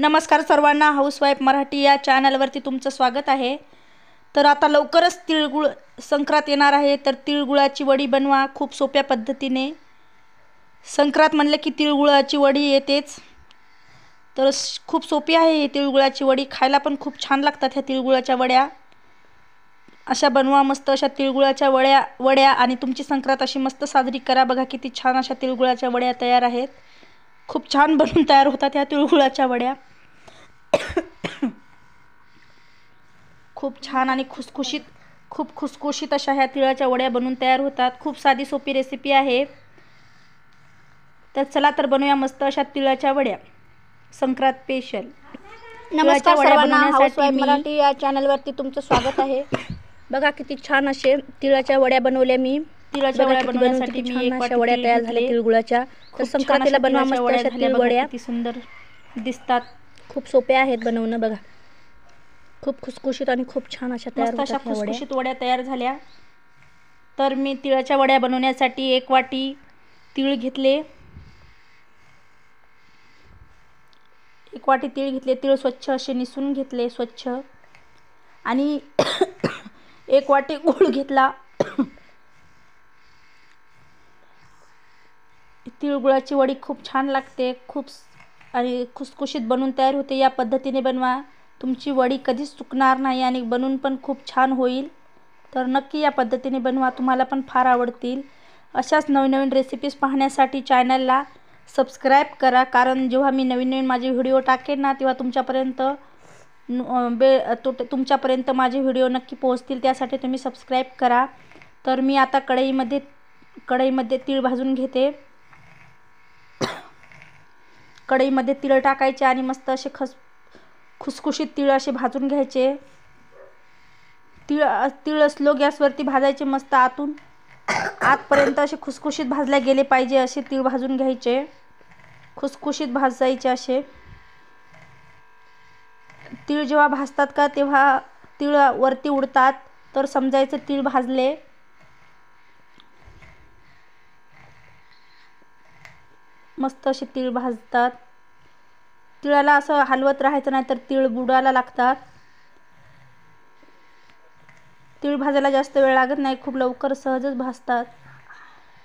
नमस्कार सर्वांना, हाऊसवाईफ मराठी या चॅनलवरती तुमचं स्वागत आहे। तर आता लवकरच तिळगुळ संक्रांत येणार आहे, तर तिळगुळाची वडी बनवा खूप सोप्या पद्धतीने। संक्रांत म्हणले की तिळगुळाची वडी येतेच, तर खूप सोपी आहे ही तिळगुळाची वडी। खायला पण खूप छान लागतात ह्या तिळगुळाच्या वड्या। अशा बनवा मस्त अशा तिळगुळाच्या वड्या आणि तुमची संक्रांत अशी मस्त साजरी करा। बघा किती छान अशा तिळगुळाच्या वड्या तयार आहेत। खूप छान बनून तयार होतात ह्या तिळगुळाच्या वड्या। खूप छान आणि खूप खुसखुशीत अशा ह्या तिळाच्या वड्या बनून तयार होतात। खूप साधी सोपी रेसिपी आहे। तर चला तर बनवूया मस्त अशा तिळाच्या वड्या, संक्रांत स्पेशल। नमस्कार सर्वांना, हाऊसवाईफ मराठी या चॅनलवरती तुमचं स्वागत आहे। बघा किती छान असे तिळाच्या वड्या बनवल्या मी। तिळाच्या वड्या बनवण्यासाठी मी एक वाटी वड्या तयार झाल्या तिळगुळाच्या। तर संक्रांतीला बनवा मस्त अशा तिळ वड्या। किती सुंदर दिसतात, खूप सोप्या आहेत बनवणं। बघा खूप खुसखुशीत आणि खूप छान अशा तयार होतात अशा ह्या वड्या। खुसखुशीत वड्या तयार झाल्या। तर मी तिळाच्या वड्या बनवण्यासाठी एक वाटी तीळ घेतले। तीळ स्वच्छ असे निसून घेतले स्वच्छ। आणि एक वाटी गूळ घेतला। तिळगुळाची वडी खूप छान लागते, खूप आणि खुसखुशीत बनून तयार होते। या पद्धतीने बनवा, तुमची वडी कधीच चुकणार नाही आणि बनून पण खूप छान होईल। तर नक्की या पद्धतीने बनवा, तुम्हाला पण फार आवडतील। अशाच नवीन रेसिपीज पाहण्यासाठी चॅनलला सबस्क्राईब करा, कारण जेव्हा मी नवीन माझे व्हिडिओ टाकेन ना, तेव्हा तुमच्यापर्यंत माझे व्हिडिओ नक्की पोहोचतील। त्यासाठी तुम्ही सबस्क्राईब करा। तर मी आता कढईमध्ये तीळ भाजून घेते। कढईमध्ये तीळ टाकायचे आणि मस्त असे खुसखुशीत तीळ असे भाजून घ्यायचे। तीळ स्लो गॅसवरती भाजायचे, मस्त आतपर्यंत असे खुसखुशीत भाजले गेले पाहिजे असे तीळ भाजून घ्यायचे। खुसखुशीत भाजायचे असे तीळ। जेव्हा भाजतात का तेव्हा तीळ वरती उडतात, तर समजायचं तीळ भाजले। मस्त असे तीळ भाजतात। तिळाला असं हलवत राहायचं नाही, तर तीळ बुडायला लागतात। तीळ भाजायला जास्त वेळ लागत नाही, खूप लवकर सहजच भाजतात।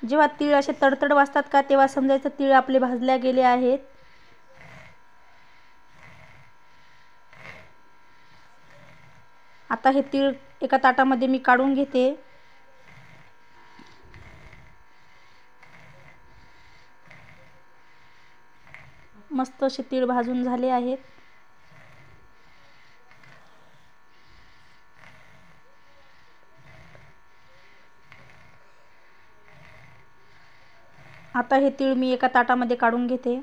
जेव्हा तीळ असे तडतड वाजतात का तेव्हा समजायचं तीळ आपले भाजल्या गेले आहेत। आता हे तीळ एका ताटामध्ये मी काढून घेते। मस्त असे तीळ भाजून झाले आहेत। आता हे तीळ मी एका ताटामध्ये काढून घेते।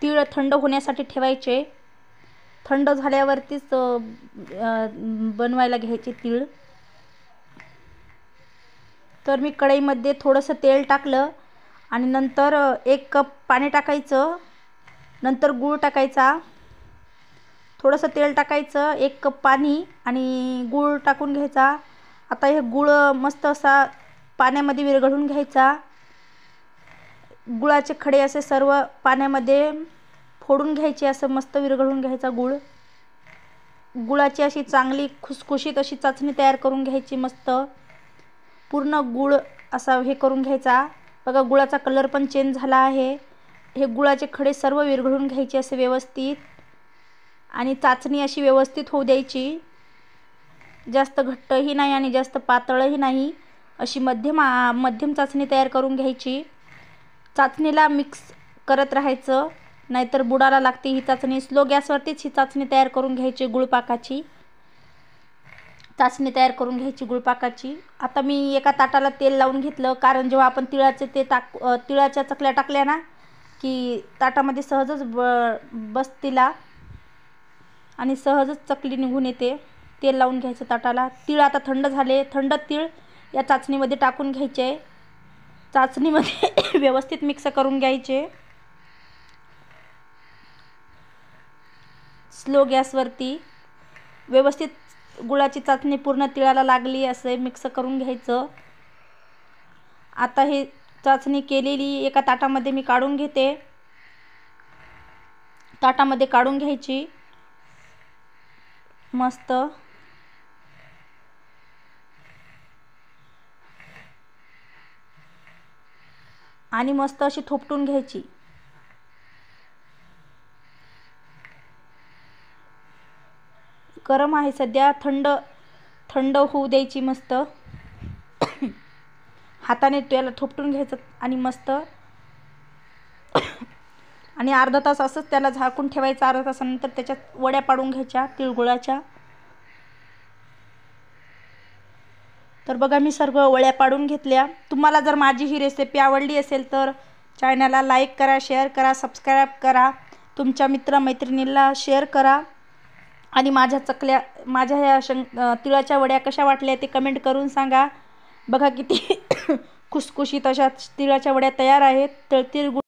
तीळ थंड होण्यासाठी ठेवायचे। थंड झाल्यावरतीच बनवायला घ्यायचे तीळ। तर मी कढईमध्ये थोडंसं तेल टाकलं आणि नंतर 1 कप पाणी टाकायचं, नंतर गूळ टाकायचा। थोडंसं तेल टाकायचं, 1 कप पाणी आणि गूळ टाकून घ्यायचा। आता हे गूळ मस्त असा पाण्यामध्ये विरघळून घ्यायचा। गुळाचे खडे असे सर्व पाण्यामध्ये फोडून घ्यायचे, असं मस्त विरघळून घ्यायचा गूळ। गुळाची अशी चांगली खुसखुशीत अशी चाचणी तयार करून घ्यायची। मस्त पूर्ण गूळ असा हे करून घ्यायचा। बघा गुळाचा कलर पण चेंज झाला आहे। हे गुळाचे खडे सर्व विरघळून घ्यायचे असे व्यवस्थित, आणि चाचणी अशी व्यवस्थित होऊ द्यायची। जास्त घट्टही नाही आणि जास्त पातळही नाही, अशी मध्यम चाचणी तयार करून घ्यायची। चाचणीला मिक्स करत राहायचं, नाहीतर बुडाला लागते ही चाचणी। स्लो गॅसवरतीच ही चाचणी तयार करून घ्यायची, गुळपाकाची चाचणी तयार करून घ्यायची गुळपाकाची। आता मी एका ताटाला तेल लावून घेतलं, कारण जेव्हा आपण तिळाच्या चकल्या टाकल्या ना की ताटामध्ये सहजच बसतीला आणि सहजच चकली निघून येते। तेल लावून घ्यायचं ताटाला। तीळ आता थंड झाले, थंड तीळ या चाचणीमध्ये टाकून घ्यायचे। चाचणीमध्ये व्यवस्थित मिक्स करून घ्यायचे, स्लो गॅसवरती व्यवस्थित। गुळाची चाचणी पूर्ण तिळाला लागली असे मिक्स करून घ्यायचं। आता हे चाचणी केलेली एका ताटामध्ये मी काढून घेते. ताटामध्ये काढून घ्यायची मस्त. आणि मस्त अशी थोपटून घ्यायची. गरम आहे सध्या, थंड होऊ द्यायची मस्त. हाताने त्याला थोपटून घ्यायचं आणि मस्त. आणि अर्धा तास असंच त्याला झाकून ठेवायचं. अर्धा तासानंतर त्याच्यात वड्या पाडून घ्यायच्या तिळगुळाच्या. तर बघा मी सर्व वड्या पाडून घेतल्या. तुम्हाला जर माझी ही रेसिपी आवडली असेल तर चॅनलला लाईक करा, शेअर करा, सबस्क्राईब करा, तुमच्या मित्रमैत्रिणींना शेअर करा. आणि माझ्या ह्या तिळाच्या वड्या कशा वाटल्या ते कमेंट करून सांगा. बघा किती खुसखुशीत अशा तिळाच्या वड्या तयार आहेत. तर तिळगुळ